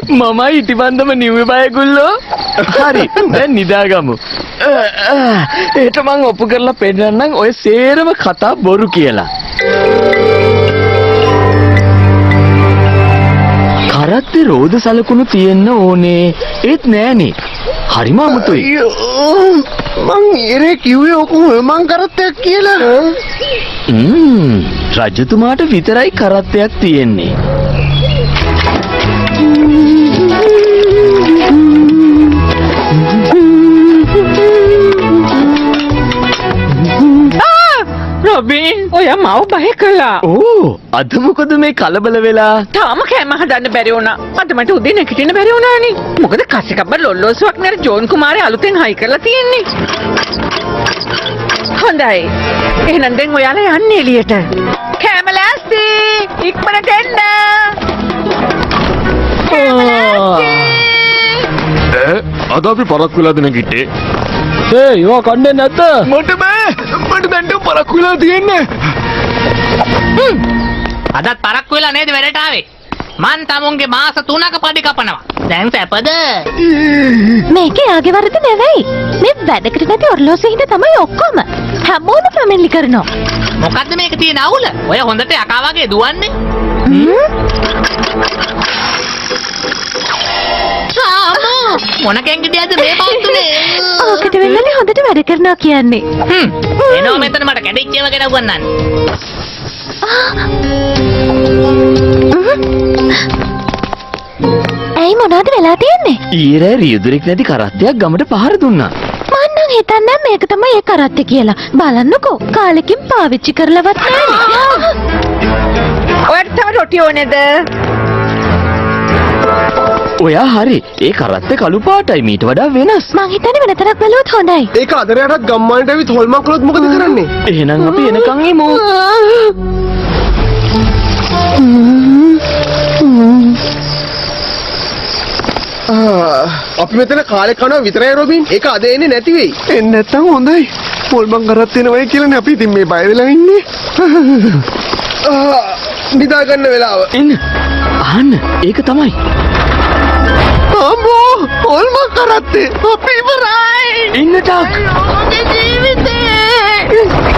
මමයි ඉටිබන්දම නිව්වේ බයගුල්ලෝ. හරි දැන් නිදාගමු. ඒට මං ඔප්පු කරලා පෙන්නන්නම් ඔය සේරම කතා බොරු කියලා. කරත්තේ රෝද සලකුණු තියෙන්න ඕනේ. ඒත් නෑනේ. හරිම අමුතුයි. මං ඉරේ කිව්වේ ඔක මං කරත්තයක් කියලා. රජතුමාට විතරයි කරත්තයක් තියෙන්නේ. රොබින් ඔය මව බය කළා. ඕ අද මොකද මේ කලබල වෙලා? තාම කෑම හදන්න බැරි වුණා. අද මට උදේ නැගිටින්න බැරි වුණානේ. මොකද කසිකබ්බ ලොල්ලෝසුවක් නේද ජෝන් කුමාරයා අලුතෙන් හයි කරලා තියෙන්නේ. හොඳයි. එහෙනම් දැන් ඔයාලා යන්න එළියට. කෑම ලෑස්ති. ඉක්මනට එන්න. අද අපි පරක් වෙලාද නැගිට්ටේ? යෝ කන්නේ නැද්ද? මට බෑ. මට දැන් පරක් වෙලා තියෙන්නේ. අදත් පරක් වෙලා නේද වැඩට ආවේ? මං තමුන්ගේ මාස 3ක පඩි කපනවා. දැන් සැපද? මේක යාගේ වරද නෙවෙයි. මේ වැඩකට නැති ඔර්ලෝසුවේ හිට තමයි ඔක්කොම. හැමෝම පැමිණිලි කරනවා. මොකද්ද මේක තියෙන අවුල? ඔය හොඳට යකා වගේ දුවන්නේ. මොන කැංගිටියද මේ බාත්තුනේ? ඕකට වෙන්නේ හොඳට වැඩ කරනවා කියන්නේ. එනවා මෙතන මට කැඩිච්ච ඒවා ගෙනව ගන්නන්න. ඇයි මොනවද වෙලා තියෙන්නේ? ඊරේ රියදුරෙක් නැති කරත්තයක් ගමට පහර දුන්නා. මං නම් හිතන්නේ මේක තමයි ඒ කරත්තේ කියලා. බලන්නකෝ කාලෙකින් පාවිච්චි කරලවත් නැහැ. ඔයාට තව රොටි ඕනේද? ඔයා හරි. ඒ කරත්තේ කළු පාටයි මීට වඩා වෙනස්. මං හිතන්නේ වෙනතරක් බලුවොත් හොඳයි. ඒක අදරයටත් ගම්මානට ඇවිත් හොල්මන් කළොත් මොකද කරන්නේ? එහෙනම් අපි එනකන් එමු. අපි මෙතන කාලේ කනවා විතරයි රොබින්. ඒක අද එන්නේ නැති වෙයි. එන්නේ නැත්තම් හොඳයි. හොල්මන් කරත් එනවයි කියලානේ අපි ඉතින් මේ බය වෙලා ඉන්නේ. නිදා ගන්න වෙලාව. එන්න. අහන්න. ඒක තමයි. අම්මෝ හොල්මන් කරත්තේ අපි ඉවරයි. ඉන්නටක්. ජීවිතේ